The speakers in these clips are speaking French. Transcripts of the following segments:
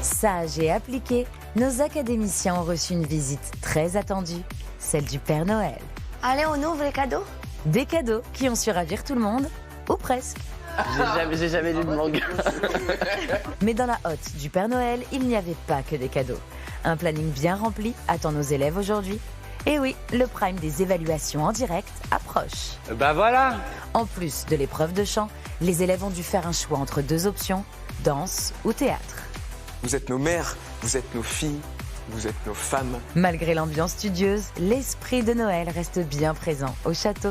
Sages et appliqués, nos académiciens ont reçu une visite très attendue, celle du Père Noël. Allez, on ouvre les cadeaux. Des cadeaux qui ont su ravir tout le monde, ou presque. J'ai jamais lu de manga. Mais dans la hotte du Père Noël, il n'y avait pas que des cadeaux. Un planning bien rempli attend nos élèves aujourd'hui. Et oui, le prime des évaluations en direct approche. Bah voilà. En plus de l'épreuve de chant, les élèves ont dû faire un choix entre deux options, danse ou théâtre. Vous êtes nos mères, vous êtes nos filles, vous êtes nos femmes. Malgré l'ambiance studieuse, l'esprit de Noël reste bien présent au château.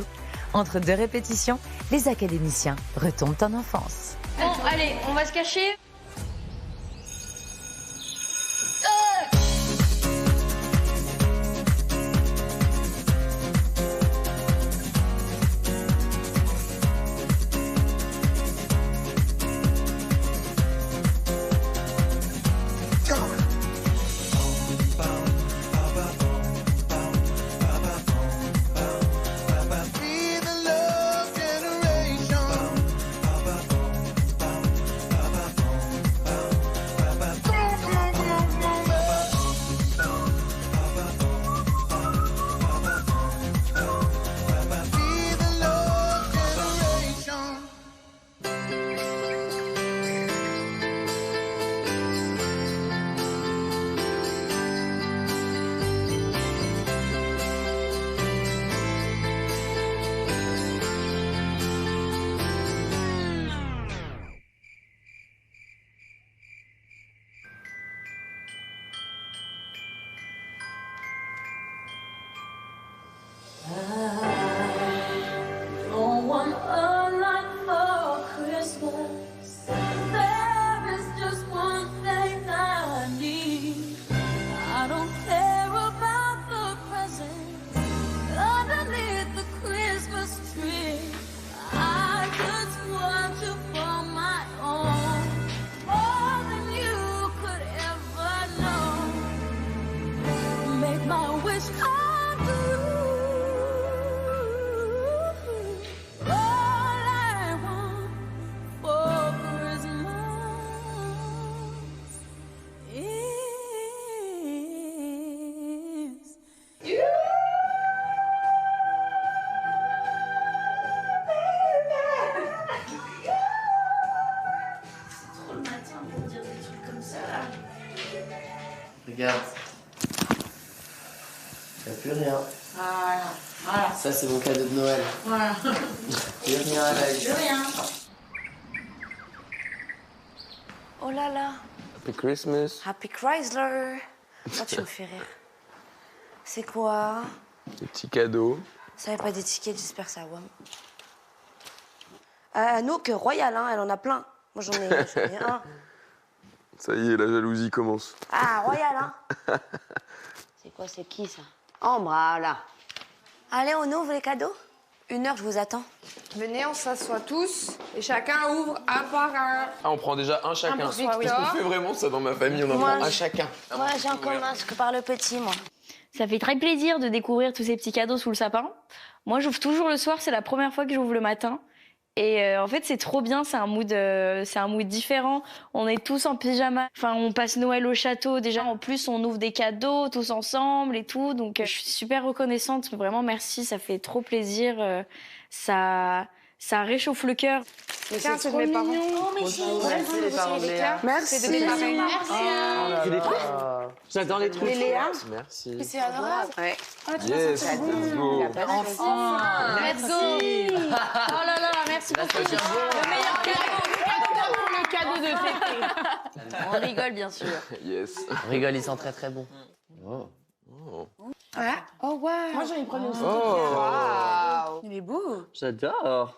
Entre deux répétitions, les académiciens retombent en enfance. Bon, allez, on va se cacher. Regarde. Y'a plus rien. Voilà. Ça, c'est mon cadeau de Noël. Voilà. Plus rien à la vie. Plus rien. Oh là là, Happy Christmas. Happy Chrysler. Oh, tu me fais rire. C'est quoi? Des petits cadeaux. Ça n'avait pas d'étiquette, j'espère que ça va. Anouk, Royal, hein, elle en a plein. Moi, j'en ai un. Ça y est, la jalousie commence. Ah, Royal, hein. C'est quoi, c'est qui, ça? Ambre, là. Allez, on ouvre les cadeaux. 1 heure, je vous attends. Venez, on s'assoit tous et chacun ouvre un par un. Ah, on prend déjà un chacun. pour soi, oui. Parce qu'on fait vraiment ça dans ma famille, on en Moi, prend un chacun. Moi, j'en commence que par le petit, moi. Ça fait très plaisir de découvrir tous ces petits cadeaux sous le sapin. Moi, j'ouvre toujours le soir, c'est la première fois que j'ouvre le matin. Et en fait, c'est trop bien, c'est un mood différent. On est tous en pyjama. Enfin, on passe Noël au château. Déjà, en plus, on ouvre des cadeaux tous ensemble et tout. Donc, je suis super reconnaissante. Vraiment, merci, ça fait trop plaisir. Ça réchauffe le cœur. Tiens, c'est de mes parents. Oh, mais Merci les parents de Léa. Merci. C'est de mes parents. C'est des trucs. J'adore les trucs. Les Léa. Merci. C'est adorable. Ouais. Yes, let's go. Enfin, let's go. Oh là là, merci beaucoup. Le meilleur cadeau de fêter. On rigole, bien sûr. Yes. On rigole, ils sont très très bons. Oh. Ouais. Oh, wow. Moi, j'en ai pris aussi. Oh. Waouh. Il est beau. J'adore.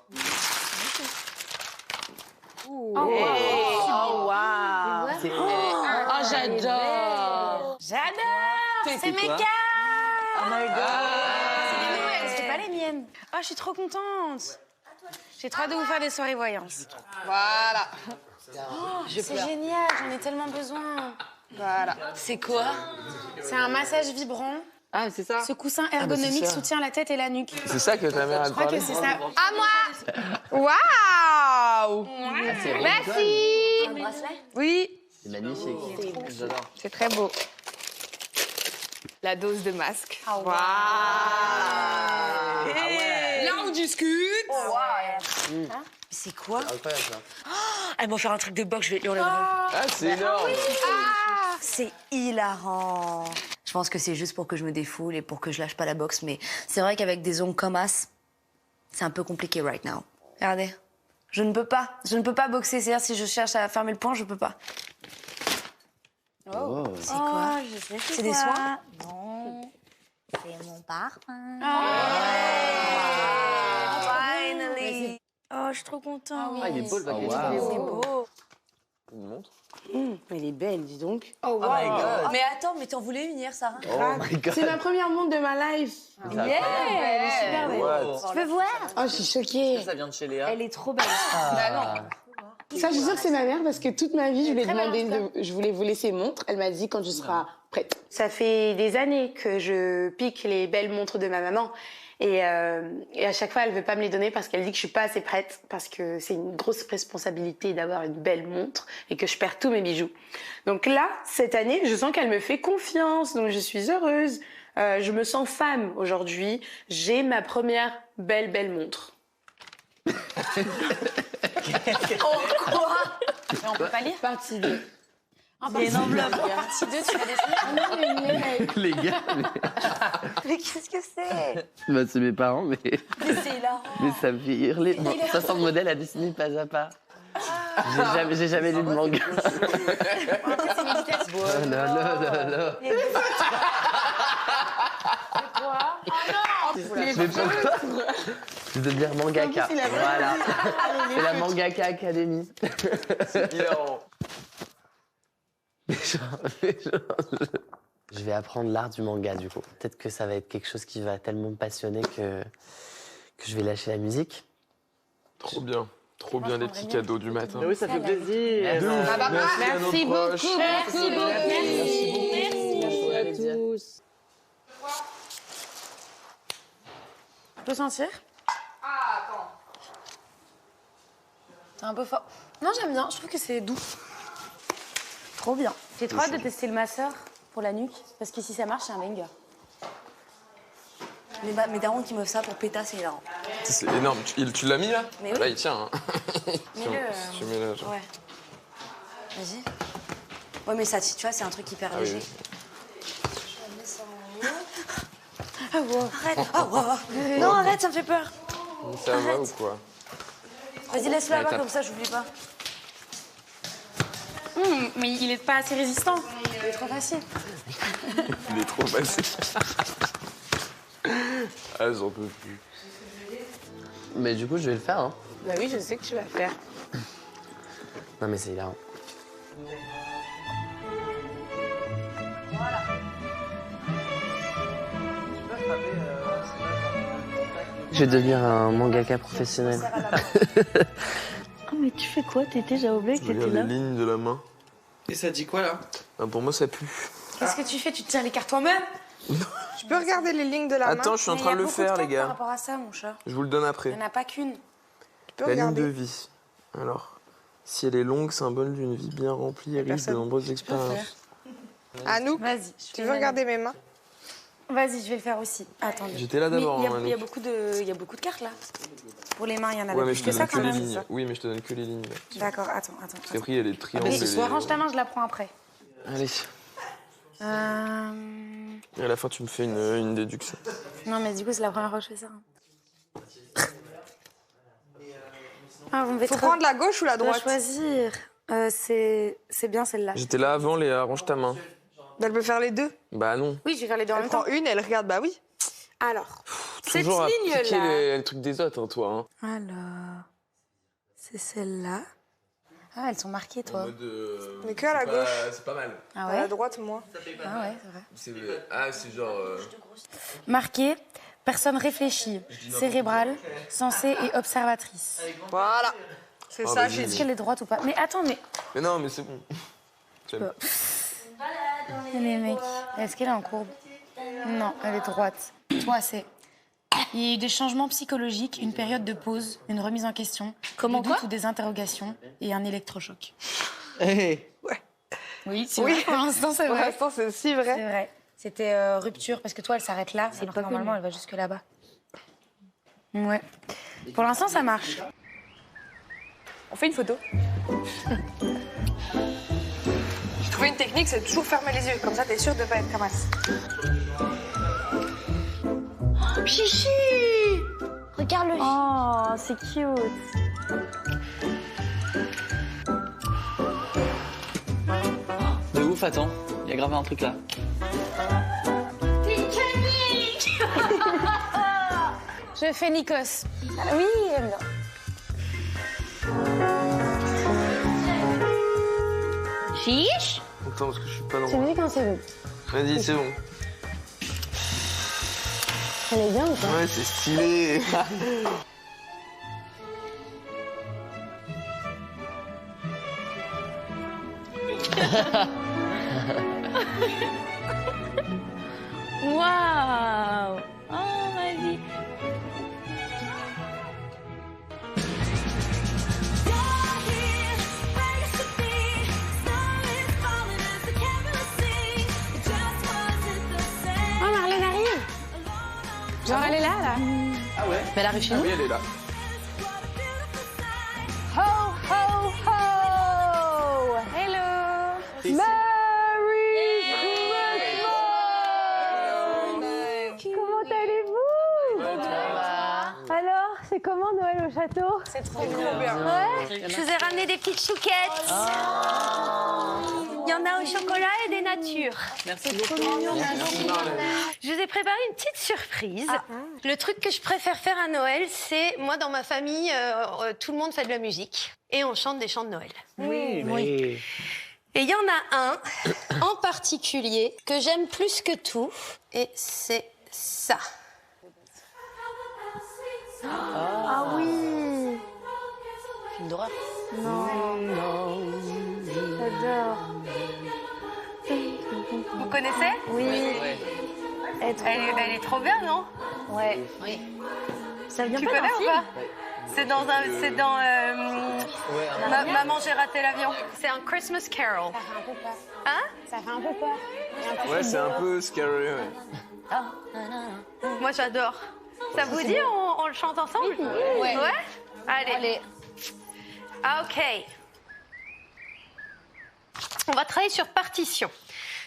Oh, Oh, waouh. C'est Oh, j'adore. J'adore. C'est mes quoi? cartes. Oh my god. c'est des Noëls, c'est pas les miennes. Oh, je suis trop contente. J'ai trop hâte de vous faire des soirées voyances. Voilà. C'est génial, j'en ai tellement besoin. Voilà. C'est quoi? C'est un massage vibrant. Ah, c'est ça. Ce coussin ergonomique ça. soutient la tête et la nuque. C'est ça que ta mère a Je crois parlé. que c'est ça. À moi. Waouh. C'est Merci. Un bracelet? Oui. C'est magnifique. J'adore. C'est très beau. La dose de masque. Ah, Waouh. Là, on discute. C'est quoi? Incroyable ça. Elle m'a fait un truc de boxe, je vais lui enlever. Ah, c'est énorme. C'est hilarant. Je pense que c'est juste pour que je me défoule et pour que je lâche pas la boxe, mais c'est vrai qu'avec des ongles comme As, c'est un peu compliqué right now. Regardez, je ne peux pas boxer. C'est-à-dire si je cherche à fermer le poing, je peux pas. Oh. C'est quoi? Je sais C'est des soins? Non, c'est mon parfum. Finally. Oh, je suis trop contente. Ah, il est beau le package. C'est beau. Une montre. Mais elle est belle, dis donc. Oh, wow. my God. Mais attends, mais t'en voulais une hier, Sarah? Oh my God. C'est ma première montre de ma life. Yeah! What? Tu peux voir? Oh, je suis choquée. Ça vient de chez Léa. Elle est trop belle. Ah. Ça, je suis sûre que c'est ma mère parce que toute ma vie, je lui ai demandé, je voulais vous laisser montre. Elle m'a dit quand je serai prête. Ça fait des années que je pique les belles montres de ma maman. Et à chaque fois, elle veut pas me les donner parce qu'elle dit que je suis pas assez prête, parce que c'est une grosse responsabilité d'avoir une belle montre et que je perds tous mes bijoux. Donc là, cette année, je sens qu'elle me fait confiance, donc je suis heureuse. Je me sens femme aujourd'hui. J'ai ma première belle montre. Quoi? Mais on peut pas lire. Partie 2. Il y a une enveloppe. Partie 2, tu vas dessiner. Les gars, Mais qu'est-ce que c'est? bah, c'est mes parents, mais C'est hilarant. ça me fait hurler. Non, 60 modèles à dessiner pas à pas. J'ai jamais lu de manga. Oh là là là là. Mais pourquoi? Je veux devenir mangaka. Voilà. C'est la Mangaka Academy. Hilarant. Je vais apprendre l'art du manga du coup. Peut-être que ça va être quelque chose qui va tellement me passionner que je vais lâcher la musique. Trop bien. Trop bien les petits cadeaux du matin. Oui, ça fait plaisir. De ouf. Merci à nos Merci beaucoup. proches. Merci beaucoup. Merci à tous. Tu peux sentir? C'est un peu fort. Non, j'aime bien. Je trouve que c'est doux. Trop bien. J'ai trop hâte de tester le masseur pour la nuque, parce que si ça marche, c'est un banger. Mes darons qui m'offrent ça pour péta, c'est hilarant. C'est énorme. Tu l'as mis là? Mais oui. Là, il tient. Hein. Mets-le. Tu mets là. Genre. Ouais. Vas-y. Ouais, mais ça, tu vois, c'est un truc hyper Ah oui, léger. oui. Ah, wow. Arrête. Ah, wow. Non, arrête, ça me fait peur. Ça va ou quoi? Vas-y, laisse-le là-bas, tape. comme ça, j'oublie pas. Mais il est pas assez résistant. Il est trop facile. Il est trop facile. Ah, j'en peux plus. Mais du coup, je vais le faire. Hein. Bah oui, je sais que tu vas faire. Non, mais c'est hilarant. Je vais devenir un mangaka professionnel. Oh, mais tu fais quoi, Tété? J'ai oublié que Je t'étais regarde là. les lignes de la main. Et ça dit quoi là? Ah, pour moi, ça pue. Qu'est-ce que tu fais? Tu te tiens les cartes toi-même? Tu peux regarder les lignes de la main? Attends, je suis en Mais train il y de a le beaucoup faire, de les temps Par gars. rapport à ça, mon chat. Je vous le donne Il après. n'y en a pas qu'une. Tu peux La ligne regarder. de vie. Alors, si elle est longue, symbole d'une vie bien remplie et riche de personne nombreuses expériences. Anouk, Vas-y. tu veux regarder mes mains? Vas-y, je vais le faire aussi. Attendez. J'étais là Mais d'abord, il y a- hein, il y a Anouk. beaucoup de cartes là. Pour les mains, il y en avait Ouais, mais plus je que te ça donne que quand les même. lignes. Oui, mais je te donne que les lignes. là. D'accord, attends. Parce qu'après, il y a les triangles. Mais et les- range ta main, je la prends après. Allez. Et à la fin, tu me fais une déduction. Non, mais du coup, c'est la première fois que je fais ça. Ah, vous me faites Faut prendre la gauche ou la droite? choisir. C'est bien celle-là. J'étais là avant, Léa, range ta main. Elle peut faire les deux. Bah non. Oui, je vais faire les deux en Elle même temps. prend une, elle regarde, bah oui. Alors, cette Toujours à piquer ligne-là. le truc des autres, hein, toi. Hein. Alors, c'est celle-là. Ah, elles sont marquées, toi. Mais que à la gauche. C'est pas mal. Ah À la ouais? droite, moi. Ah ouais, c'est vrai. C'est genre. Marqué, personne réfléchie, cérébrale, sensée et observatrice. Voilà. C'est Ah, ça, vas-y. j'ai Est-ce dit. qu'elle est droite ou pas? Mais attends, mais Mais non, mais c'est bon. J'aime. les mecs, est-ce qu'elle est en courbe? Non, elle est droite. Toi, c'est... Il y a eu des changements psychologiques, une période de pause, une remise en question, Comment des doutes quoi ou des interrogations et un électrochoc. Hey. Oui, c'est vrai. Pour l'instant, c'est Pour vrai. l'instant, c'est aussi vrai. C'est vrai. C'était rupture, parce que toi, elle s'arrête là, alors que normalement, elle va jusque là-bas. Ouais. Pour l'instant, ça marche. On fait une photo. J'ai trouvé une technique, c'est de toujours fermer les yeux. Comme ça, t'es sûr de pas être camasse. Oh, Chichi! Regarde le... Oh, c'est cute. De ouf, attends. Il y a grave un truc là. Je fais Nikos. Oui, j'aime bien. Chiche? Attends, parce que je suis pas dans... Tu me dis quand c'est bon. Vas-y, c'est bon. Elle est bien ou pas? Ouais, c'est stylé. Waouh! Oh, ma vie. Oh, Marlène arrive. Genre, elle est là. Ah ouais? Mais elle arrive chez Ah nous. oui, elle est là. Ho, ho, ho! Hello! Merry Christmas! Comment allez-vous? Alors, c'est comment Noël au château? C'est trop bien. Ouais? Je vous ai ramené des petites chouquettes. Il y en a au chocolat et des natures. Merci beaucoup. Je vous ai préparé une petite surprise. Le truc que je préfère faire à Noël, c'est, moi, dans ma famille, tout le monde fait de la musique. Et on chante des chants de Noël. Oui. Et il y en a un en particulier que j'aime plus que tout. Et c'est ça. Ah oui! Film d'horreur. J'adore. Vous connaissez? Oui. Elle est trop bien, non? Ouais. Ça vient tu connais ou pas? C'est dans Maman, j'ai raté l'avion. C'est un Christmas Carol. Ça fait un peu peur. Hein? Ça fait un peu peur. Ouais, c'est un peu scary, ouais. Moi, j'adore. Ça vous dit, on le chante ensemble? Ouais. Allez. OK. On va travailler sur partition.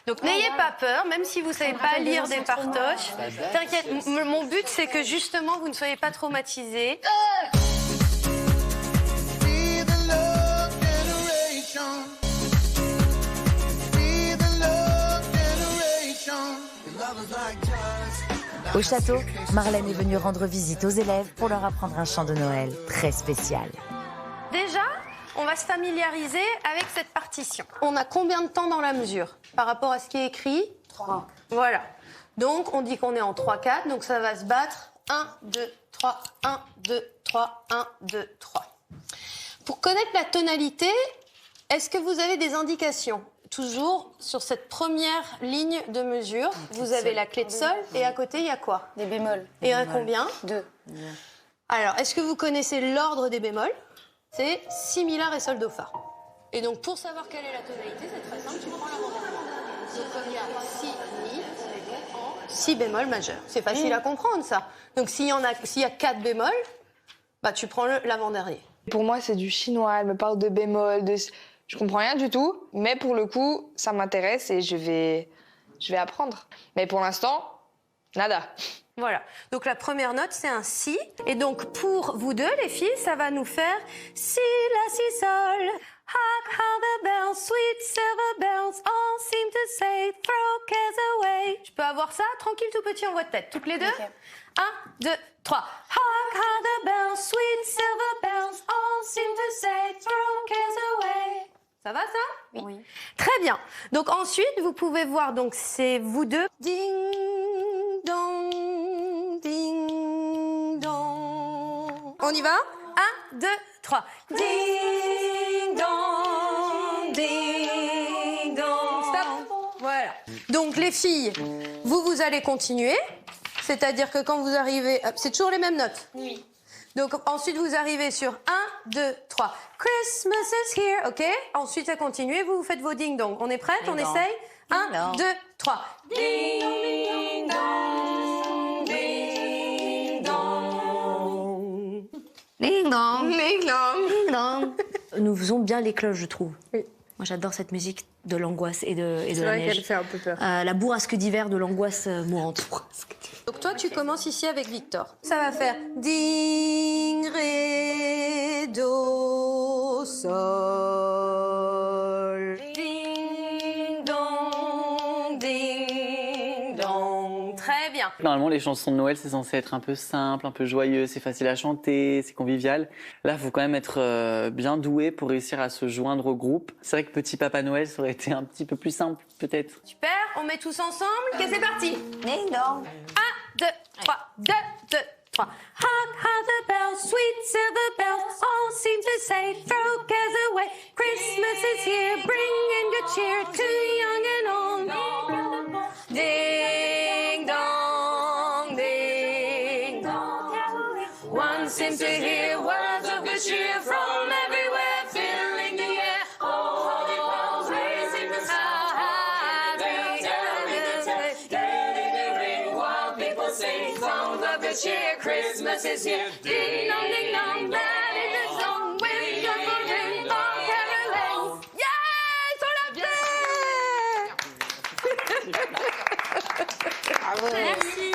Donc, n'ayez pas peur, même si vous ne savez pas lire des partoches. T'inquiète, mon but, c'est que justement, vous ne soyez pas traumatisés. Au château, Marlène est venue rendre visite aux élèves pour leur apprendre un chant de Noël très spécial. Déjà, on va se familiariser avec cette partition. On a combien de temps dans la mesure par rapport à ce qui est écrit? 3. Voilà. Donc, on dit qu'on est en 3-4, donc ça va se battre 1, 2, 3, 1, 2, 3, 1, 2, 3. Pour connaître la tonalité, est-ce que vous avez des indications? Toujours sur cette première ligne de mesure, vous avez la clé de sol et à côté, il y a quoi? Des bémols. Et un combien? 2. Alors, est-ce que vous connaissez l'ordre des bémols? C'est si, mi, la, ré, sol, do, fa. Et donc, pour savoir quelle est la tonalité, c'est très simple, tu prends l'avant-dernier. Donc, comme il y a si, mi, on est donc en si bémol majeur. C'est facile à comprendre, ça. Donc, s'il y a 4 bémols, bah, tu prends l'avant-dernier. Pour moi, c'est du chinois. Elle me parle de bémol, Je comprends rien du tout, mais pour le coup, ça m'intéresse et je vais apprendre. Mais pour l'instant, nada. Voilà. Donc la première note, c'est un si. Et donc pour vous deux, les filles, ça va nous faire si, la, si, sol. Hark, how the bells, sweet silver bells, all seem to say, throw cares away. Je peux avoir ça, tranquille, tout petit, en voix de tête. Toutes les deux? 1, 2, 3. Hark, how the bells, sweet silver bells, all seem to say, throw cares away. Ça va, ça? Oui. Très bien. Donc ensuite, vous pouvez voir, donc c'est vous deux. Ding, dong, ding, dong. On y va? 1, 2, 3. Ding, dong, ding, dong. Stop. Voilà. Donc les filles, vous allez continuer. C'est-à-dire que quand vous arrivez... C'est toujours les mêmes notes? Oui. Donc ensuite vous arrivez sur 1, 2, 3. Christmas is here, ok? Ensuite ça continue, vous faites vos ding-dong. On est prête? On essaye? 1, 2, 3. Ding dong, ding dong. Ding dong. Ding dong. Ding dong. Nous faisons bien les cloches, je trouve. Oui. Moi, j'adore cette musique de l'angoisse et de la neige. C'est vrai qu'elle fait un peu peur. La bourrasque d'hiver de l'angoisse mourante. Donc toi, tu commences ici avec Victor. Ça va faire ding, ré, do, sol. Ding, dong, ding, dong. Très bien. Normalement, les chansons de Noël, c'est censé être un peu simple, un peu joyeux, c'est facile à chanter, c'est convivial. Là, il faut quand même être bien doué pour réussir à se joindre au groupe. C'est vrai que Petit Papa Noël, ça aurait été un petit peu plus simple, peut-être. Super, on met tous ensemble. Et c'est parti. Ding dong. 1, 2, 3, 2, 2, 3. Hark, hark the bells, sweet silver bells, all seem to say, throw cares away. Christmas is here, bringing good cheer to young and old. Ding dong, ding dong. One seems to hear words of good cheer from everywhere, filling the air. Oh, holy bells, raising the sound. Cheer, Christmas is here. Ding dong, that is the song. With your children all caroling. Yes, on l'a fait. Bravo. Merci.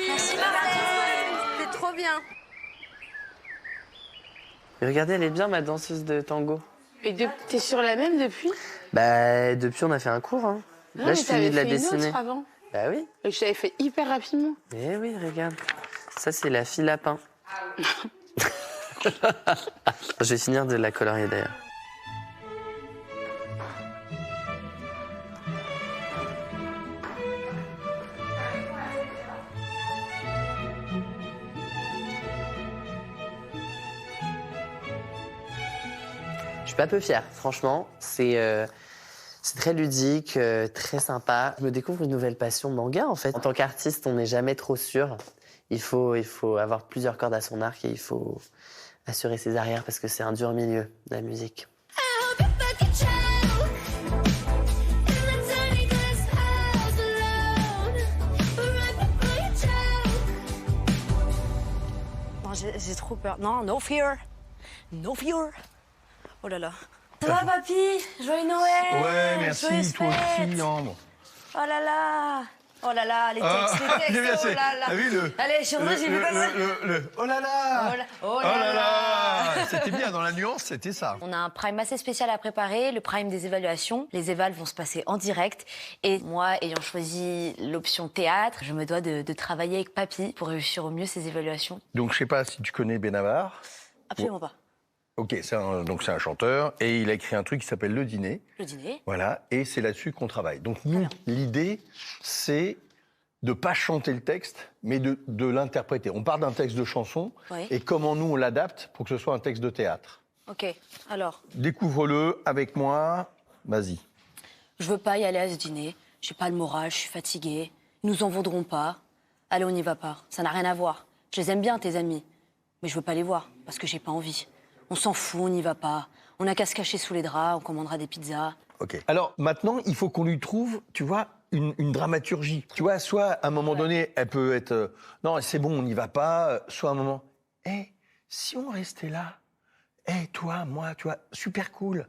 C'était trop bien. Mais regardez, elle est bien, ma danseuse de tango. Et t'es sur la même depuis? Bah, depuis, on a fait un cours. Hein. Là, je finis de la dessiner. Avant. Bah oui. Et je t'avais fait hyper rapidement. Eh oui, regarde. Ça, c'est la fille lapin. Je vais finir de la colorier d'ailleurs. Je suis pas peu fier, franchement. C'est très ludique, très sympa. Je me découvre une nouvelle passion manga, en fait. En tant qu'artiste, on n'est jamais trop sûr. Il faut avoir plusieurs cordes à son arc et il faut assurer ses arrières parce que c'est un dur milieu, la musique. J'ai trop peur. Non, no fear. No fear. Oh là là. Ça va, papy? Joyeux Noël. Ouais, merci, toi aussi, Ambre. Oh là là. Oh là là, les textes, oh là là. T'as vu le... Allez, je suis heureuse, j'ai vu passer. Oh là là. Oh là là. C'était bien, dans la nuance, c'était ça. On a un prime assez spécial à préparer, le prime des évaluations. Les évals vont se passer en direct. Et moi, ayant choisi l'option théâtre, je me dois de travailler avec papy pour réussir au mieux ces évaluations. Donc, je sais pas si tu connais Benabar. Absolument pas. Ok, donc c'est un chanteur et il a écrit un truc qui s'appelle Le Dîner. Le Dîner. Voilà, et c'est là-dessus qu'on travaille. Donc nous, l'idée, c'est de pas chanter le texte, mais de l'interpréter. On part d'un texte de chanson et comment nous on l'adapte pour que ce soit un texte de théâtre. Ok, alors. Découvre-le avec moi, vas-y. Je veux pas y aller à ce dîner. J'ai pas le moral, je suis fatiguée. Ils nous en vaudront pas. Allez, on n'y va pas. Ça n'a rien à voir. Je les aime bien, tes amis. Mais je veux pas les voir parce que j'ai pas envie. On s'en fout, on n'y va pas. On n'a qu'à se cacher sous les draps, on commandera des pizzas. Ok. Alors maintenant, il faut qu'on lui trouve, tu vois, une dramaturgie. Tu vois, soit à un moment donné, elle peut être non, c'est bon, on n'y va pas. Soit à un moment, si on restait là, toi, moi, tu vois, super cool.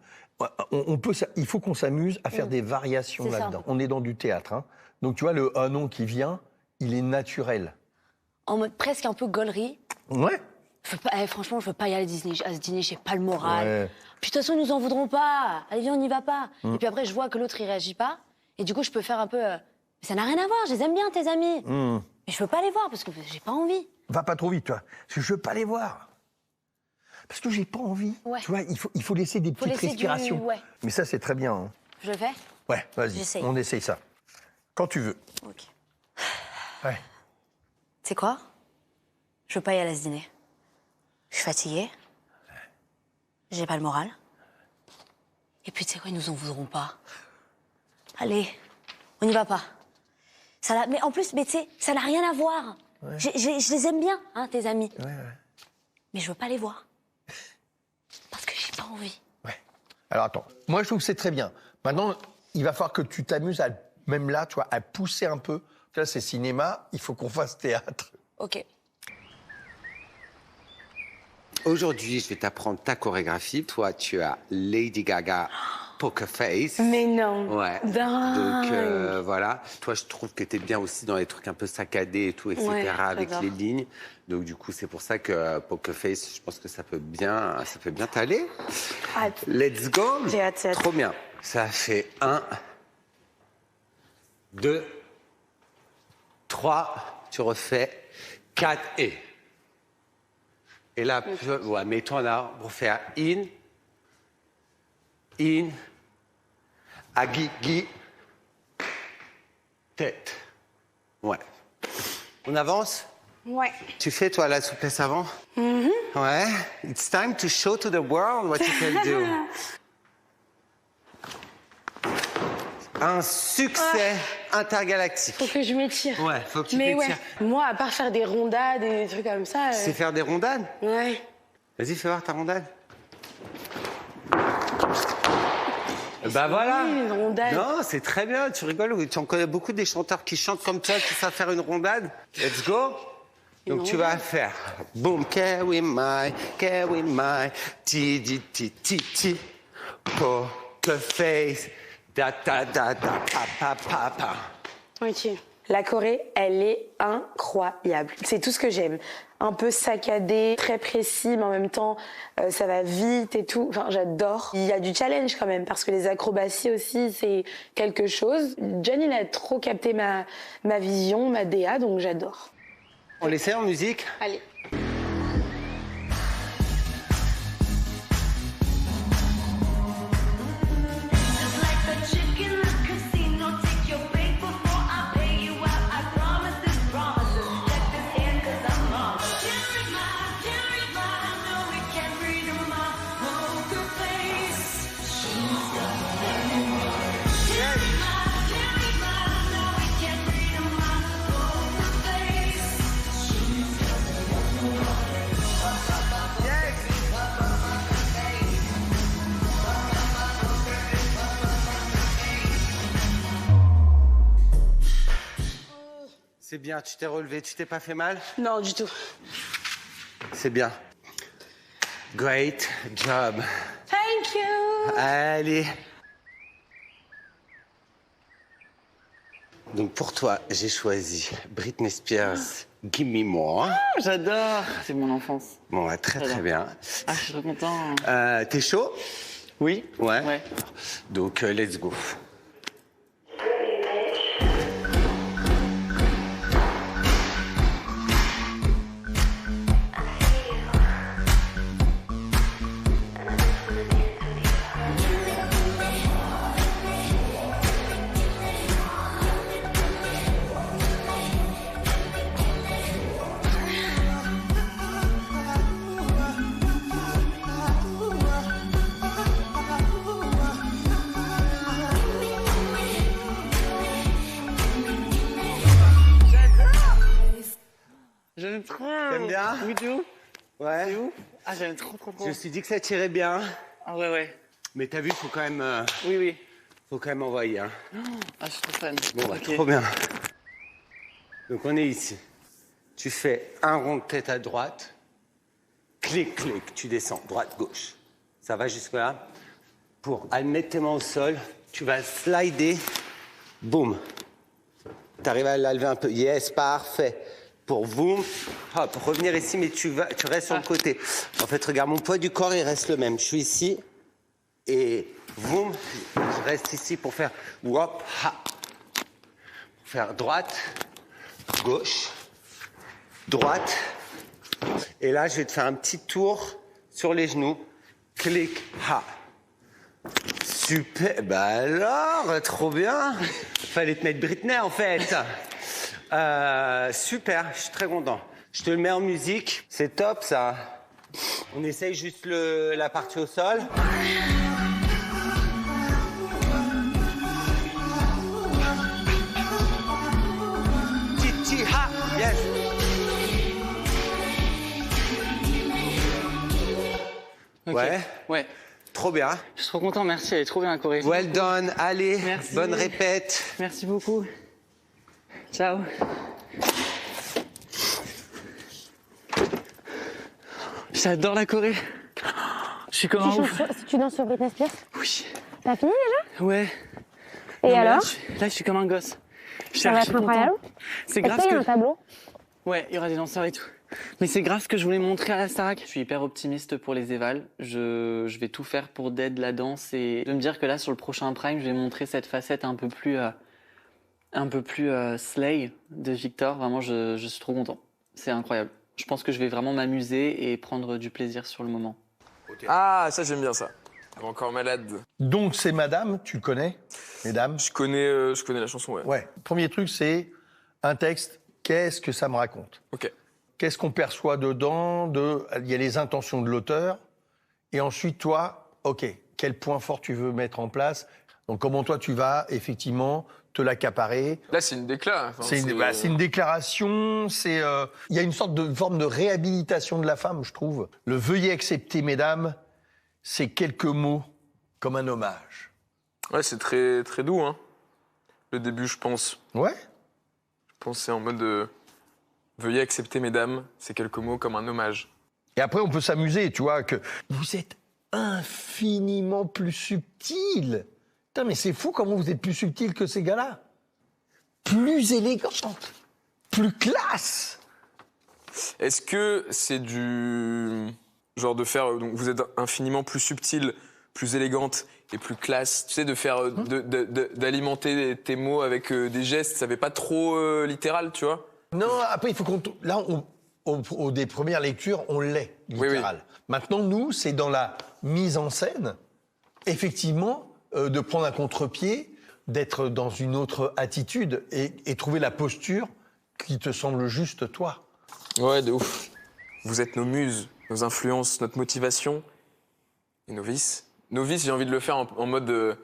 Il faut qu'on s'amuse à faire des variations là-dedans. On est dans du théâtre, hein. Donc tu vois, le un nom qui vient, il est naturel. En mode presque un peu gaulerie. Ouais. Franchement, je veux pas y aller à ce dîner, j'ai pas le moral. Ouais. Puis de toute façon, ils nous en voudront pas. Allez, viens, on n'y va pas. Et puis après, je vois que l'autre, il réagit pas. Et du coup, je peux faire un peu... Mais ça n'a rien à voir, je les aime bien, tes amis. Mais je veux pas les voir parce que j'ai pas envie. Va pas trop vite, toi. Parce que je veux pas les voir. Parce que j'ai pas envie. Ouais. Tu vois, il faut laisser des petites respirations. Ouais. Mais ça, c'est très bien. Hein. Je le fais? Ouais, vas-y, on essaye ça. Quand tu veux. Ok. Ouais. Tu sais quoi? Je veux pas y aller à ce dîner. Je suis fatiguée. J'ai pas le moral. Et puis, tu sais quoi, ils nous en voudront pas. Allez, on n'y va pas. Mais en plus, tu sais, ça n'a rien à voir. Ouais. Je les aime bien, hein, tes amis. Ouais. mais je veux pas les voir. Parce que j'ai pas envie. Ouais. Alors attends, moi je trouve que c'est très bien. Maintenant, il va falloir que tu t'amuses à, même là, tu vois, à pousser un peu. Là, c'est cinéma, il faut qu'on fasse théâtre. Ok. Aujourd'hui, je vais t'apprendre ta chorégraphie. Toi, tu as Lady Gaga Poker Face. Mais non. Ouais. Dingue. Donc voilà. Toi, je trouve que t'es bien aussi dans les trucs un peu saccadés et tout, etc. Ouais, avec j'adore. les lignes. Donc du coup, c'est pour ça que Poker Face, je pense que ça peut bien t'aller. Hâte. Let's go. J'ai hâte, j'ai hâte. Trop bien. Ça fait 1, 2, 3. Tu refais 4 et. Et là, ouais, mets-toi là pour faire in, agui, tête. Ouais. On avance? Ouais. Tu fais, toi, la souplesse avant? Ouais. It's time to show to the world what you can do. Un succès intergalactique. Faut que je m'étire. Ouais, faut que tu Mais t'étires. ouais, moi, à part faire des rondades et des trucs comme ça. Tu sais faire des rondades? Ouais. Vas-y, fais voir ta rondade. Bah voilà. Oui, une rondade. Non, c'est très bien. Tu rigoles ou tu en connais beaucoup des chanteurs qui chantent comme toi, qui savent faire une rondade. Let's go. Donc tu vas faire boom, carry my, ti di ti ti ti, poker face, da da da da pa pa pa pa. Ok. La Corée, elle est incroyable. C'est tout ce que j'aime. Un peu saccadé, très précis, mais en même temps, ça va vite et tout. Enfin, j'adore. Il y a du challenge quand même, parce que les acrobaties aussi, c'est quelque chose. John, il a trop capté ma vision, ma DA, donc j'adore. On l'essaie en musique? Allez. C'est bien, tu t'es relevé, tu t'es pas fait mal? Non, du tout. C'est bien. Great job. Thank you. Allez. Donc pour toi, j'ai choisi Britney Spears, Give Me More. J'adore. C'est mon enfance. Bon, ouais, très bien. Ah, je suis trop content. T'es chaud? Oui. Ouais. Donc let's go. J'aime trop. T'aimes bien? Oui, tout. Ouais. C'est où? Ah, j'aime trop. Je me suis dit que ça tirait bien. Ah ouais. Mais t'as vu, faut quand même. Oui. Faut quand même envoyer. Hein. Ah, je suis trop fan. Bon, bah, Ok. trop bien. Donc on est ici. Tu fais un rond de tête à droite. Clic, tu descends. Droite, gauche. Ça va jusque-là. Pour mettre tes mains au sol, tu vas slider. Boum. T'arrives à la lever un peu. Yes, parfait. Pour boum, hop, revenir ici, mais tu restes sur le côté. En fait, regarde, mon poids du corps, il reste le même. Je suis ici et boum, je reste ici pour faire wop, ha. Pour faire droite, gauche, droite. Et là, je vais te faire un petit tour sur les genoux. Clic, ha. Super. Bah alors, trop bien. Fallait te mettre Britney, en fait. Super, je suis très content. Je te le mets en musique, c'est top ça. On essaye juste la partie au sol. Titi ha, yes. Ok. Ouais. Ouais. Trop bien. Je suis trop content, merci, elle est trop bien la choré. Well done. Allez, Merci. bonne répète. Merci beaucoup. Ciao. J'adore la choré. Je suis comme un ouf. Tu danses sur Britney Spears? Oui. T'as fini déjà? Ouais. Et Non, mais alors? là, je suis comme un gosse. Ça va être incroyable. C'est Est-ce grave qu'il y a que... un tableau? Ouais, il y aura des danseurs et tout. Mais c'est grave ce que je voulais montrer à la Starac. Je suis hyper optimiste pour les évals. Je vais tout faire pour d'aide la danse et de me dire que là, sur le prochain Prime, je vais montrer cette facette un peu plus slay de Victor. Vraiment, je suis trop content. C'est incroyable. Je pense que je vais vraiment m'amuser et prendre du plaisir sur le moment. Ah, ça j'aime bien ça. Encore malade. Donc c'est Madame, tu le connais, Mesdames? Je connais la chanson, ouais. Ouais. Premier truc, c'est un texte. Qu'est-ce que ça me raconte? Ok. Qu'est-ce qu'on perçoit dedans? Il y a les intentions de l'auteur. Et ensuite, toi, ok, quel point fort tu veux mettre en place? Donc comment toi, tu vas effectivement te l'accaparer? Là, c'est une décla. Enfin, c'est une déclaration. Il y a une sorte de forme de réhabilitation de la femme, je trouve. Le veuillez accepter, mesdames, c'est quelques mots comme un hommage. Ouais, c'est très, très doux, hein. Le début, je pense. Ouais. Je pense que c'est en mode veuillez accepter, mesdames, c'est quelques mots comme un hommage. Et après, on peut s'amuser, tu vois, que vous êtes infiniment plus subtil. Putain, mais c'est fou comment vous êtes plus subtil que ces gars-là. Plus élégante, plus classe. Est-ce que c'est du genre de faire donc vous êtes infiniment plus subtil, plus élégante et plus classe, tu sais, de faire d'alimenter tes mots avec des gestes, ça fait pas trop littéral, tu vois? Non, après il faut qu'on là des premières lectures, on l'est littéral. Oui, oui. Maintenant nous, c'est dans la mise en scène, effectivement, de prendre un contre-pied, d'être dans une autre attitude et trouver la posture qui te semble juste toi. Ouais, de ouf. Vous êtes nos muses, nos influences, notre motivation et nos vices. Nos vices, j'ai envie de le faire en mode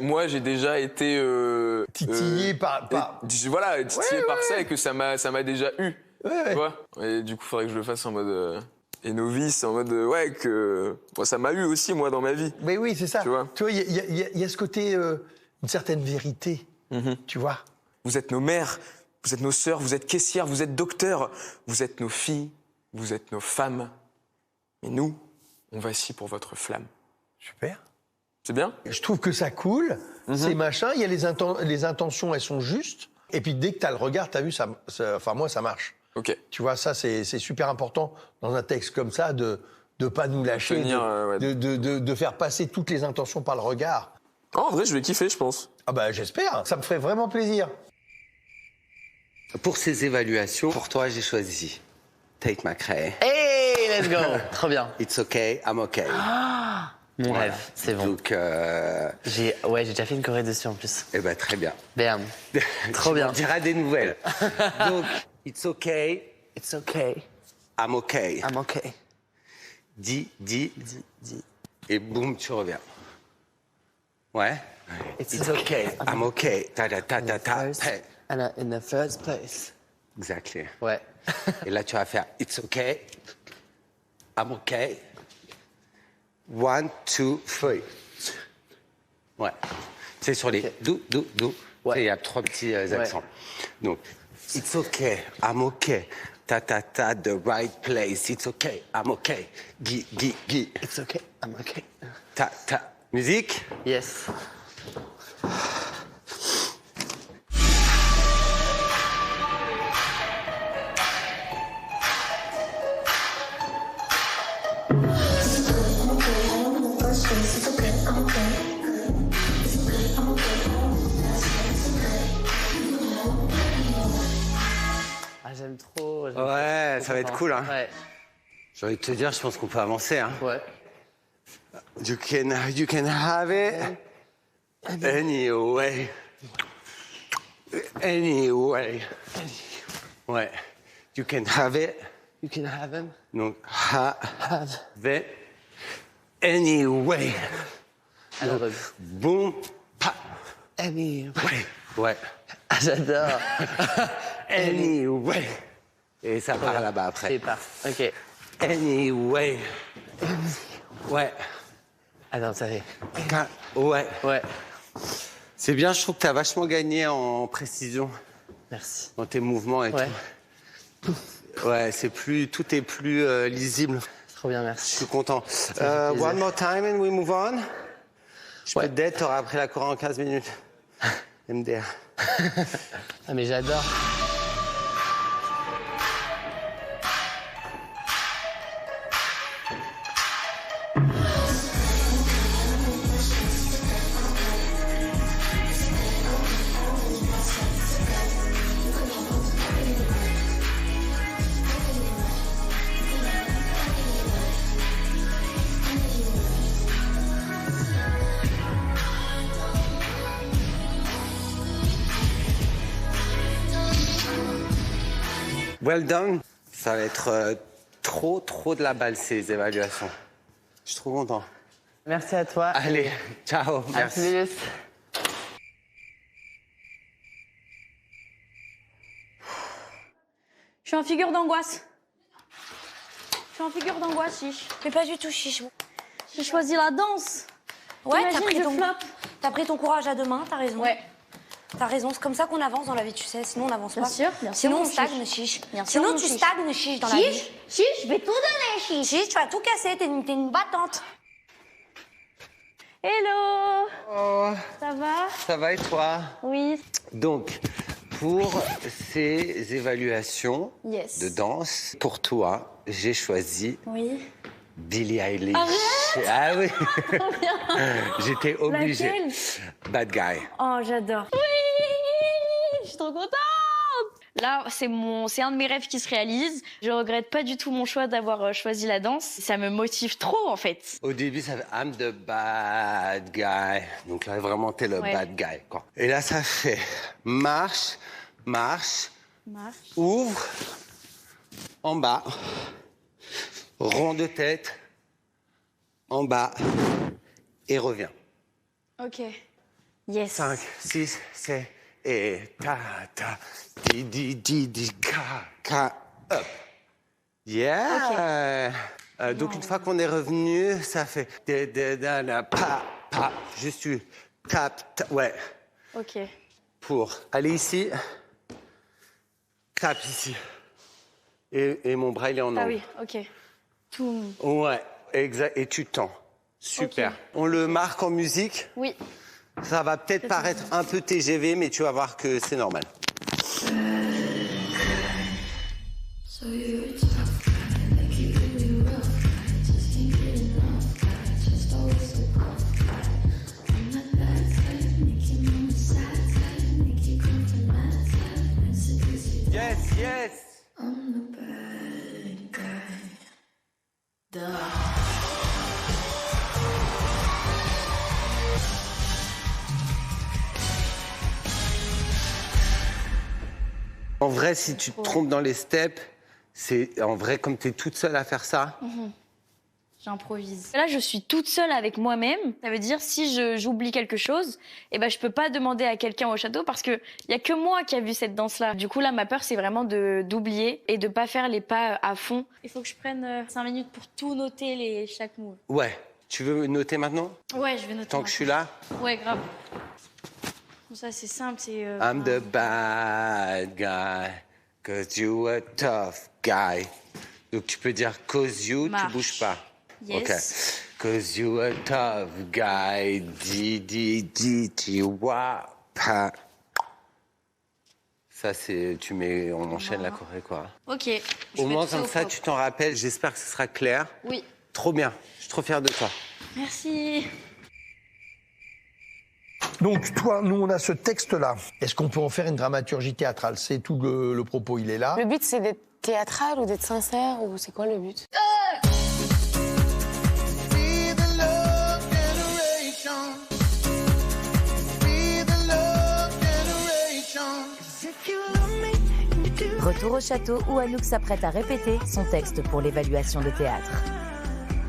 moi j'ai déjà été titillé par voilà, titillé par ça et que ça m'a déjà eu. Ouais. Tu vois, et du coup, faudrait que je le fasse en mode et nos vices en mode ouais que bon, ça m'a eu aussi moi dans ma vie. Mais oui, c'est ça. Tu vois, il y a ce côté une certaine vérité. Tu vois. Vous êtes nos mères, vous êtes nos sœurs, vous êtes caissières, vous êtes docteurs, vous êtes nos filles, vous êtes nos femmes. Et nous, on va ici pour votre flamme. Super. C'est bien. Je trouve que ça coule, c'est machin, il y a les intentions, elles sont justes. Et puis dès que tu as le regard, tu as vu, enfin moi, ça marche. Ok. Tu vois, ça, c'est super important dans un texte comme ça, de pas nous lâcher, de faire passer toutes les intentions par le regard. Oh, en vrai, je vais kiffer, je pense. Ah bah j'espère, ça me ferait vraiment plaisir. Pour ces évaluations, pour toi, j'ai choisi Tate McRae. Hey, let's go. Trop bien. It's okay, I'm okay. Ah, mon rêve, c'est bon. Donc, j'ai déjà fait une choré dessus en plus. Eh ben, très bien. Bam. Trop bien. Tu diras des nouvelles. Donc, it's okay. It's okay. I'm okay. I'm okay. Dis. Et boum, tu reviens. Ouais. It's okay. I'm okay. Ta. In the first place. Exactly. Ouais. Et là, tu vas faire it's okay. I'm okay. 1, 2, 3. Ouais. C'est sur les do. Ouais. Il y a 3 petits accents. Donc, it's okay. I'm okay. Ta, the right place. It's okay. I'm okay. Gi. It's okay. I'm okay. Ta. Musique? Yes. J'aime trop. Ouais, ça va être cool, hein. Ouais. J'ai envie de te dire, je pense qu'on peut avancer, hein. Ouais. You can have it anyway. Anyway. Ouais. You can have it. You can have him. Donc, have it anyway. Alors, boum, pa. Anyway. Ouais. J'adore. Anyway. Et ça part là-bas après. C'est part. Ok. Anyway. Ouais. Attends, ça fait. Ouais. Ouais. C'est bien, je trouve que tu as vachement gagné en précision. Merci. Dans tes mouvements et tout. Ouais, tout est plus lisible. Trop bien, merci. Je suis content. One more time and we move on. Je peux te dire, t'auras appris la Corée en 15 minutes. MDR. Ah, mais j'adore. Well done. Ça va être trop de la balle, ces évaluations. Je suis trop content. Merci à toi. Allez, ciao. Merci. À plus. Je suis en figure d'angoisse. Je suis en figure d'angoisse, chiche. Mais pas du tout, chiche. J'ai choisi la danse. Ouais, Imagine, t'as pris ton courage à deux mains, t'as raison. Ouais. T'as raison, c'est comme ça qu'on avance dans la vie, tu sais. Sinon, on n'avance pas. Bien sûr, Sinon, on mon stagne, chiche. Bien sûr, Sinon, mon tu chiche. stagnes, chiche, dans la vie. Chiche, je vais tout donner, chiche. Chiche, tu vas tout casser, t'es une battante. Hello. Oh, Ça va? ça va et toi? Oui. Donc, pour ces évaluations Yes. de danse, pour toi, j'ai choisi Oui. Billie Eilish. Arrête. Ah oui. Trop bien. J'étais obligé. Laquelle? Bad Guy. Oh, j'adore. Oui. Je suis trop contente. Là, c'est un de mes rêves qui se réalise. Je regrette pas du tout mon choix d'avoir choisi la danse. Ça me motive trop, en fait. Au début, ça fait I'm the bad guy. Donc là, vraiment, t'es le Ouais. bad guy, quoi. Et là, ça fait marche, marche, Marche. ouvre, en bas, rond de tête, en bas, et reviens. Ok. Yes. 5, 6, 7, et ta, di, ka, up. Yeah! Donc, une fois qu'on est revenu, ça fait pa, je suis tap, ouais. Ok. Pour aller ici, tap ici. Et mon bras, il est en Ah angle. oui, ok. Tout. Ouais, exact. Et tu tends. Super. Ok. On le marque en musique. Oui. Ça va peut-être paraître un peu TGV, mais tu vas voir que c'est normal. Yes, yes. En vrai, si tu te trompes dans les steps, c'est en vrai, comme tu es toute seule à faire ça. J'improvise. Là, je suis toute seule avec moi-même. Ça veut dire, si j'oublie quelque chose, eh ben, je peux pas demander à quelqu'un au château parce que y a que moi qui a vu cette danse-là. Du coup, là, ma peur, c'est vraiment d'oublier et de pas faire les pas à fond. Il faut que je prenne 5 minutes pour tout noter chaque move. Ouais. Tu veux noter maintenant? Ouais, je vais noter. Tant que je suis là? Ouais, grave. Bon, ça, c'est simple, c'est... I'm the bad guy, cause you a tough guy. Donc tu peux dire cause you, Marche. tu bouges pas. Yes. Ok. Cause you a tough guy, tu vois pas. Ça c'est, on enchaîne la choré quoi. Ok. Au moins comme ça tu t'en rappelles. J'espère que ce sera clair. Oui. Trop bien. Je suis trop fier de toi. Merci. Donc, toi, nous, on a ce texte-là. Est-ce qu'on peut en faire une dramaturgie théâtrale? C'est tout le propos, il est là. Le but, c'est d'être théâtral ou d'être sincère, ou c'est quoi le but? Retour au château où Anouk s'apprête à répéter son texte pour l'évaluation de théâtre.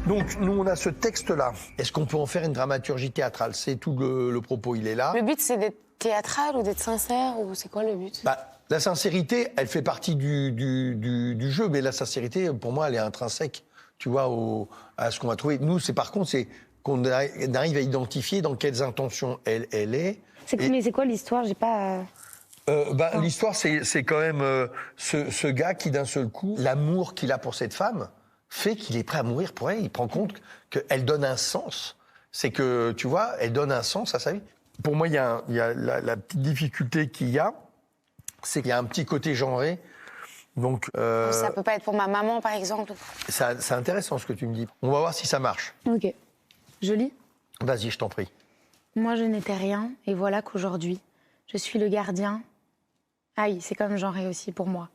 Donc, nous, on a ce texte-là. Est-ce qu'on peut en faire une dramaturgie théâtrale? C'est tout le propos, il est là. Le but, c'est d'être théâtral ou d'être sincère, ou c'est quoi le but? La sincérité, elle fait partie du jeu, mais la sincérité, pour moi, elle est intrinsèque. tu vois, à ce qu'on va trouver. Nous, par contre, c'est qu'on arrive à identifier dans quelles intentions elle est. Mais c'est quoi l'histoire? J'ai pas... L'histoire, c'est quand même ce gars qui, d'un seul coup, l'amour qu'il a pour cette femme fait qu'il est prêt à mourir pour elle. Il prend compte qu'elle donne un sens. C'est que, tu vois, elle donne un sens à sa vie. Pour moi, il y a la petite difficulté qu'il y a, c'est qu'il y a un petit côté genré. Donc, Ça peut pas être pour ma maman, par exemple. c'est intéressant ce que tu me dis. On va voir si ça marche. Ok. Je lis. Vas-y, je t'en prie. Moi, je n'étais rien, et voilà qu'aujourd'hui, je suis le gardien. Aïe, c'est comme genré aussi pour moi.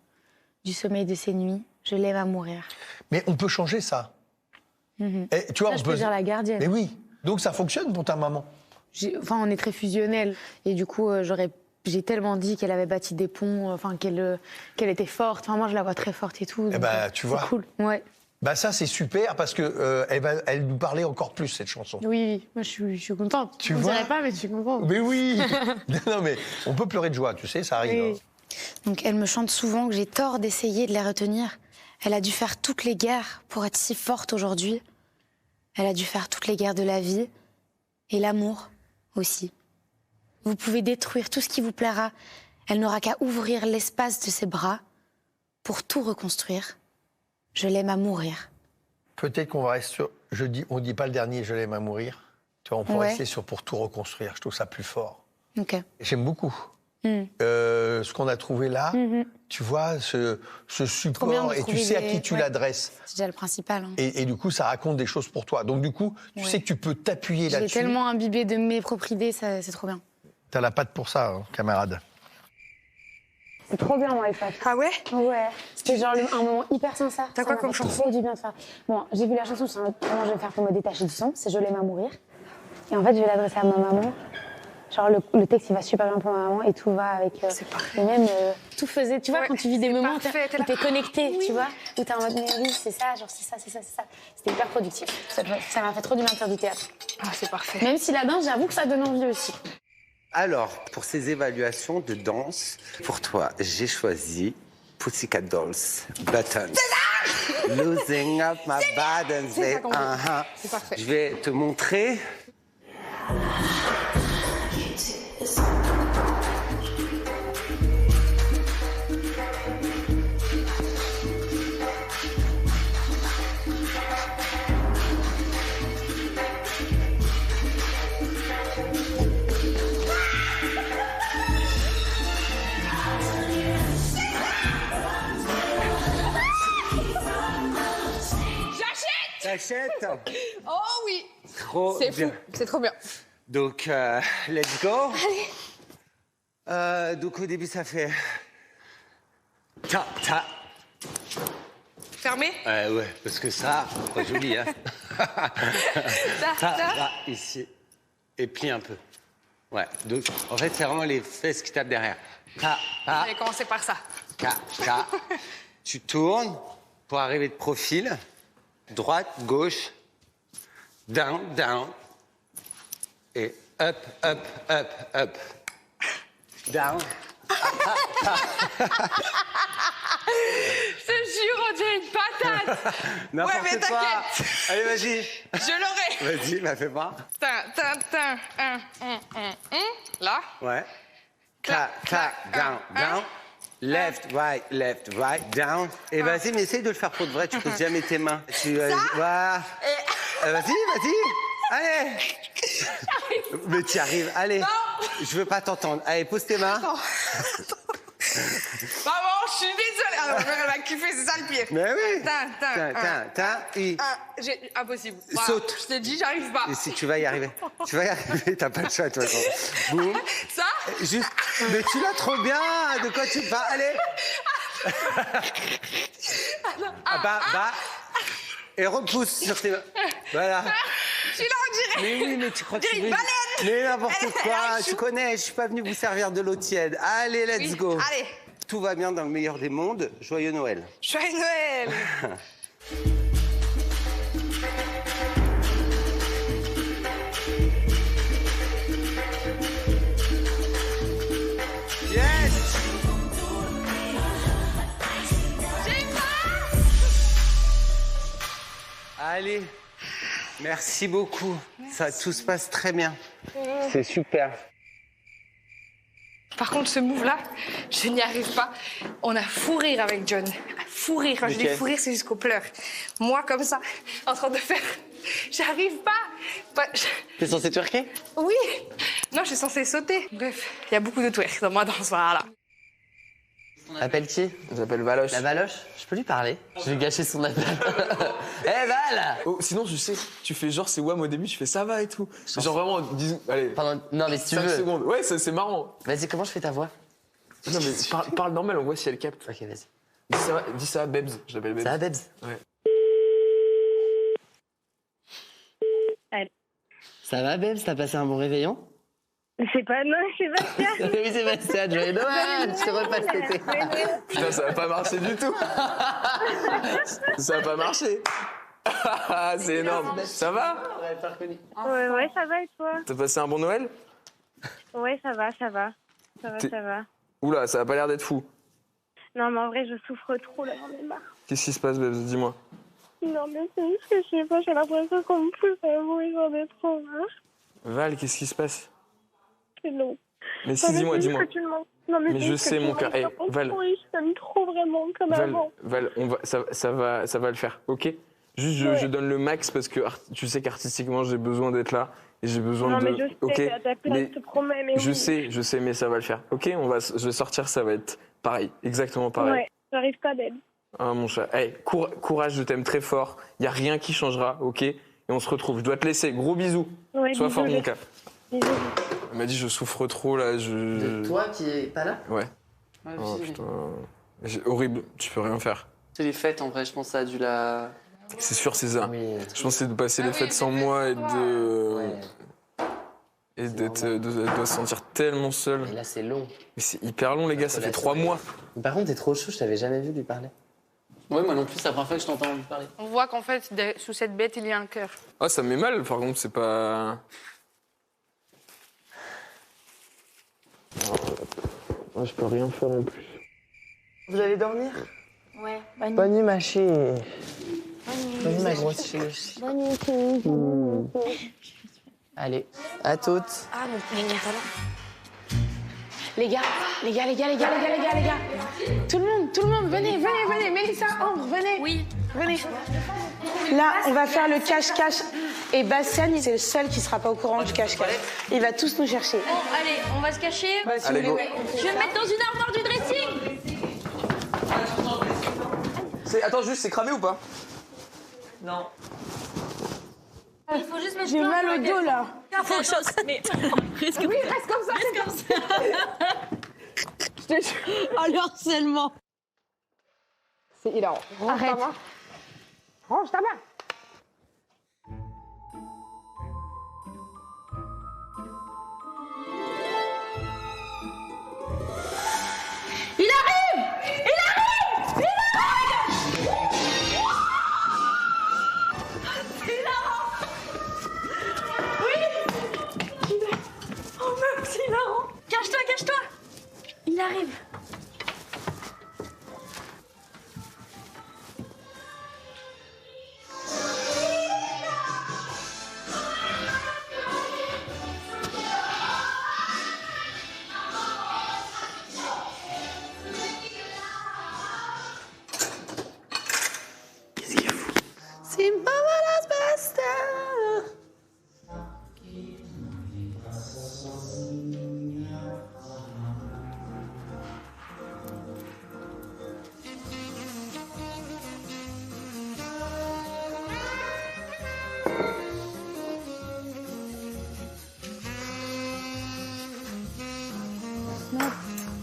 Du sommeil de ces nuits, je l'aime à mourir. Mais on peut changer ça. Mhm. Et, tu vois, Ça, je peux dire la gardienne. Mais oui. Donc ça fonctionne pour ta maman. Enfin, on est très fusionnels. Et du coup, j'ai tellement dit qu'elle avait bâti des ponts, enfin, qu'elle était forte. Enfin, moi, je la vois très forte et tout. Eh ben, tu vois. C'est cool, ouais. Bah ça, c'est super parce que elle nous parlait encore plus, cette chanson. Oui, moi, je suis contente. Tu on vois dirait pas, mais je suis contente. Mais oui. Non, mais on peut pleurer de joie, tu sais, ça arrive. Oui. Donc, elle me chante souvent que j'ai tort d'essayer de la retenir. Elle a dû faire toutes les guerres pour être si forte aujourd'hui. Elle a dû faire toutes les guerres de la vie et l'amour aussi. Vous pouvez détruire tout ce qui vous plaira. Elle n'aura qu'à ouvrir l'espace de ses bras pour tout reconstruire. Je l'aime à mourir. Peut-être qu'on va rester sur... On dit pas le dernier, je l'aime à mourir. Tu vois, on pourrait rester sur pour tout reconstruire. Je trouve ça plus fort. Ok. J'aime beaucoup. Ce qu'on a trouvé là, tu vois, ce support, et tu sais à qui tu l'adresses. C'est déjà le principal. Hein. Et du coup, ça raconte des choses pour toi. Donc du coup, tu sais que tu peux t'appuyer là-dessus. J'ai tellement imbibé de mes propres idées, c'est trop bien. T'as la patte pour ça, hein, camarade. C'est trop bien, moi, les fêtes. Ah ouais? Ouais. C'était genre un moment hyper sincère. T'as quoi comme chanson? Trop du bien de faire. Bon, j'ai vu la chanson, je sais comment je vais faire pour me détacher du son. C'est Je l'aime à mourir. Et en fait, je vais l'adresser à ma maman. Genre, le texte, il va super bien pour ma maman et tout va avec... C'est parfait. Et même, tout faisait... Tu vois, quand tu vis des moments où t'es connecté, oui. tu vois, où t'es en mode, mais oui, c'est ça, genre, c'est ça, c'est ça, c'est ça. C'était hyper productif. Ça m'a fait trop du bien de faire du théâtre. Ah, c'est parfait. Même si la danse, j'avoue que ça donne envie aussi. Alors, pour ces évaluations de danse, pour toi, j'ai choisi Pussycat Dolls, Buttons. Losing up my buttons. C'est parfait. Je vais te montrer. J'achète. Oh oui. Trop C'est bien. fou, c'est trop bien. Donc, let's go. Allez. Donc, au début, ça fait... Ta, ta. Fermé? Ouais, parce que ça, pas joli, hein. Ta, là, ici. Et plie un peu. Ouais, donc, en fait, c'est vraiment les fesses qui tapent derrière. Ta, ta. J'avais commencé par ça. Ta, ta. Tu tournes pour arriver de profil. Droite, gauche. Down, down. Et up, up, up, up. Down. Je te jure, on dirait une patate. N'importe Ouais, mais quoi. t'inquiète. Allez, vas-y. Je l'aurai. Vas-y, fais pas. Là. Ouais. Clac, clac, down, down. Left, right, down. Et vas-y, mais essaye de le faire pour de vrai. Tu poses jamais tes mains. Voilà. Vas-y. Allez. Mais tu y arrives. Allez. Non. Je veux pas t'entendre. Allez, pose tes mains. Maman, je suis désolée. Ah, elle va kiffer, c'est ça le pire. Mais oui. Impossible. Voilà. Saute. Je te dis, j'arrive pas. Et si tu vas y arriver. Tu vas y arriver, t'as pas le choix, de toute façon. Boum. Ça? Juste. Mais tu l'as trop bien. De quoi tu vas? Allez. Bah. Et repousse sur tes mains. Voilà. Tu l'as, on dirait. Mais oui, mais tu crois que On dirait une baleine. Mais n'importe quoi. Tu connais, je suis pas venu vous servir de l'eau tiède. Allez, let's go. Allez. Tout va bien dans le meilleur des mondes. Joyeux Noël. Joyeux Noël. Yes. Allez, merci beaucoup. Ça, tout se passe très bien. C'est super. Par contre, ce move-là, je n'y arrive pas. On a fou rire avec John. Fou rire. Quand je dis fou rire, c'est jusqu'aux pleurs. Moi, comme ça, en train de faire... J'arrive pas. T'es censé twerker? Oui. Non, je suis censée sauter. Bref, il y a beaucoup de twerk dans ma danse, voilà. Appelle qui? J'appelle Valoche. La Valoche? Je peux lui parler? Je vais gâcher son appel. Eh Val! Oh, sinon, je sais, tu fais genre, c'est Wham au début, tu fais ça va et tout. Genre vraiment, allez. Non, mais si tu 5 veux. secondes. Ouais, c'est marrant. Vas-y, comment je fais ta voix? Non, mais parle normal, on voit si elle capte. Ok, vas-y. Dis ça à Bebs, je l'appelle Bebs. Ça va, Bebs? Ouais. Ça va, Bebs? T'as passé un bon réveillon? C'est pas... Non, c'est Bastien. Oui, c'est Bastien, joyeux Noël! Je te repasse l'été. Putain, ça va pas marcher du tout. Ça va pas marcher. C'est énorme. Ça va? Ouais, ça va et toi? T'as passé un bon Noël? Ouais, ça va. Ça va. Oula, ça a pas l'air d'être fou. Non, mais en vrai, je souffre trop, là, j'en ai marre. Qu'est-ce qui se passe, Bebs? Dis-moi. Non, mais c'est juste que je sais pas, j'ai l'impression qu'on me pousse à vous et j'en ai trop marre. Val, qu'est-ce qui se passe? C'est long. Mais si, dis-moi. Non, Mais je sais, mon cœur. Hey, Val. Oui, je t'aime trop vraiment, comme avant. Val, ça va le faire, ok? Juste, je donne le max parce que tu sais qu'artistiquement, j'ai besoin d'être là. Et j'ai besoin de... Non, mais je sais, ok, à ta place, je te promets, mais je oui. sais, mais ça va le faire. Ok, je vais sortir, ça va être pareil, exactement pareil. Ouais, j'arrive pas d'aide. Ah, mon chat. Hey, courage, je t'aime très fort. Il n'y a rien qui changera, ok? Et on se retrouve. Je dois te laisser. Gros bisous. Ouais, Sois bisous, fort, mon cas. Bisous. Elle m'a dit, je souffre trop, là. De toi qui est pas là? Ouais. Oh, putain. Horrible, tu peux rien faire. C'est les fêtes, en vrai, je pense que ça a dû la... C'est sûr, c'est ça. Oui, je pense que c'est de passer les fêtes sans moi et de... Ouais. Et de se sentir tellement seul. Et là, c'est long. Mais c'est hyper long, les gars, ça fait 3 mois. Par contre, t'es trop chaud, je t'avais jamais vu lui parler. Ouais, moi non plus, c'est la première fois que je t'entends parler. On voit qu'en fait, sous cette bête, il y a un cœur. Ah, ça me met mal, par contre, c'est pas... Oh, je peux rien faire en plus. Vous allez dormir? Ouais, Bonne nuit, ma chérie. Bonne nuit, ma grosse chérie. Allez, à toutes. Ah, mon talent. Les gars. Tout le monde, venez. Mélissa, Ambre, venez. Oui. Venez. Là, on va faire le cache-cache. Et Bastien, c'est le seul qui sera pas au courant du cache-cache. Il va tous nous chercher. Bon, allez, on va se cacher. Allez, go. Je vais me mettre dans une armoire du dressing. Attends, juste, c'est cramé ou pas? Non. Il faut juste mettre J'ai mal au dos, là. Faut que je saute. Mais... Reste comme ça. Oh, le harcèlement. C'est hilarant. Arrête. Range ta main. Il arrive. C'est hilarant. Oui. Oh meuf, c'est hilarant. Cache-toi. Il arrive.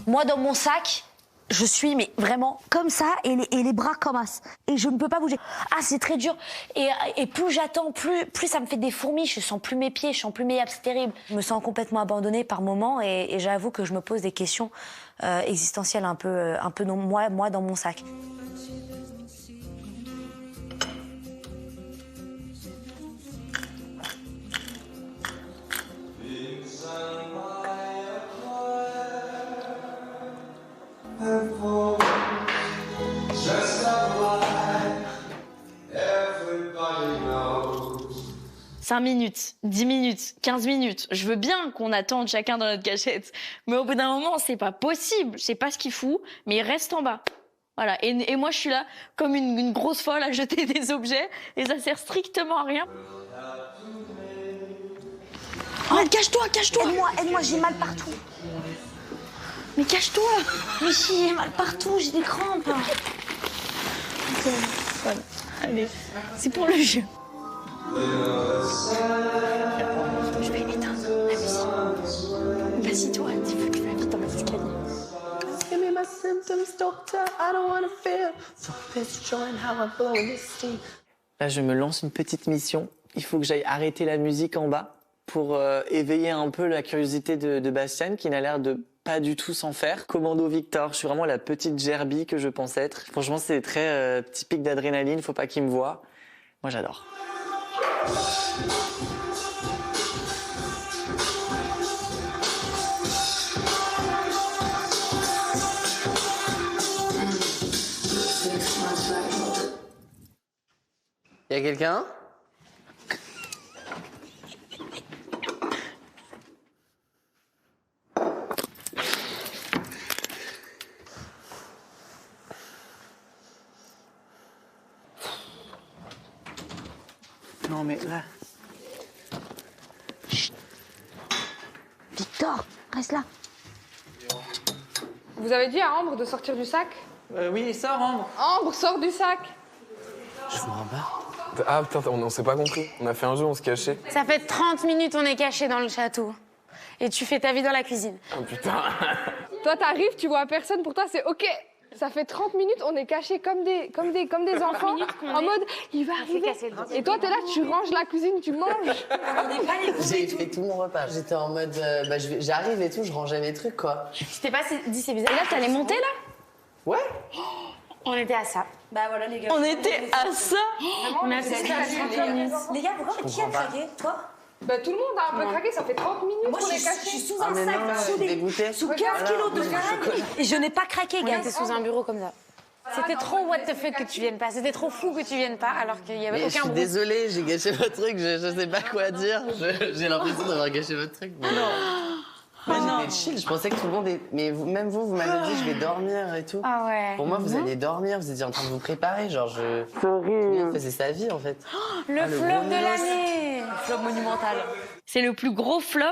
Moi, dans mon sac, je suis mais vraiment comme ça et les bras comme as. Et je ne peux pas bouger. Ah, c'est très dur. Et plus j'attends, plus ça me fait des fourmis. Je sens plus mes pieds, je sens plus mes abs. C'est terrible. Je me sens complètement abandonnée par moments et j'avoue que je me pose des questions existentielles un peu dans moi dans mon sac. Just a blind, everybody knows. 5 minutes, 10 minutes, 15 minutes. Je veux bien qu'on attende chacun dans notre cachette. Mais au bout d'un moment, c'est pas possible. Je sais pas ce qu'il fout, mais il reste en bas. Voilà. Et moi, je suis là comme une grosse folle à jeter des objets et ça sert strictement à rien. Oh, cache-toi, cache-toi. Aide-moi, j'ai mal partout. Mais cache-toi. Mais j'ai mal partout, j'ai des crampes. Voilà. Allez, c'est pour le jeu. Je vais éteindre la musique. Vas-y, toi, tu veux que je m'invite dans mes escaliers. Give me my symptoms, doctor. I don't wanna feel. So let's join how I'm blowing this steam. Là, je me lance une petite mission. Il faut que j'aille arrêter la musique en bas pour éveiller un peu la curiosité de Bastien, qui n'a l'air de pas du tout s'en faire. Commando Victor, je suis vraiment la petite gerbille que je pense être. Franchement, c'est très typique d'adrénaline, faut pas qu'il me voie. Moi, j'adore. Y a quelqu'un? Non mais là... Chut. Victor, reste là. Vous avez dit à Ambre de sortir du sac? Oui, sors, Ambre. Ambre, sors du sac. Je m'en bats. Ah putain, on s'est pas compris. On a fait un jeu, on se cachait. Ça fait 30 minutes on est cachés dans le château. Et tu fais ta vie dans la cuisine. Oh putain. Toi, t'arrives, tu vois personne, pour toi, c'est OK. Ça fait 30 minutes, on est cachés comme des enfants, en mode, il va arriver. Et toi, t'es là, tu ranges la cuisine, tu manges. J'ai fait tout mon repas. J'étais en mode, j'arrive et tout, je rangeais mes trucs, quoi. Tu t'es pas dit c'est bizarre. Et là, t'allais monter, là? Ouais. On était à ça. Bah voilà, les gars. On était à ça. On a assisté à 30 minutes. Les gars, pourquoi qui a craqué? Toi? Bah, tout le monde a un peu craqué, ça fait 30 minutes Moi, qu'on je est cachés. suis sous un sac, sous 15 kilos de fringues. Et je n'ai pas craqué, On gars. était sous un bureau comme ça. C'était trop what the fuck que tu viennes pas. C'était trop fou que tu viennes pas alors qu'il y avait Mais aucun je suis bruit. désolée, j'ai gâché votre truc, je sais pas quoi dire. J'ai l'impression d'avoir gâché votre truc. Mais non. Moi, j'étais chill, je pensais que tout le monde est... Mais même vous m'avez dit je vais dormir et tout. Ah ouais. Pour moi, vous alliez dormir, vous étiez en train de vous préparer, genre je... Tout le monde faisait sa vie, en fait. Le flop de l'année. Flop monumental. C'est le plus gros flop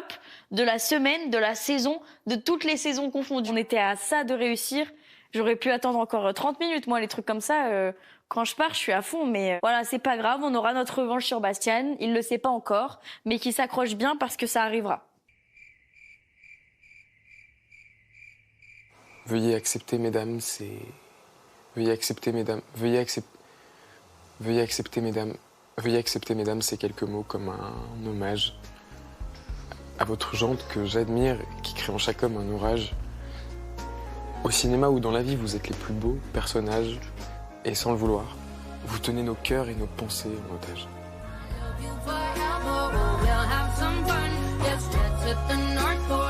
de la semaine, de la saison, de toutes les saisons confondues. On était à ça de réussir. J'aurais pu attendre encore 30 minutes. Moi, les trucs comme ça, quand je pars, je suis à fond. Mais voilà, c'est pas grave. On aura notre revanche sur Bastien. Il le sait pas encore, mais qu'il s'accroche bien parce que ça arrivera. Veuillez accepter, mesdames, c'est... Veuillez accepter, mesdames. Veuillez accepter, mesdames. Veuillez accepter, mesdames, ces quelques mots comme un hommage à votre jante que j'admire et qui crée en chaque homme un orage. Au cinéma ou dans la vie, vous êtes les plus beaux personnages et sans le vouloir, vous tenez nos cœurs et nos pensées en otage. We'll have some fun. Let's head to the North Pole.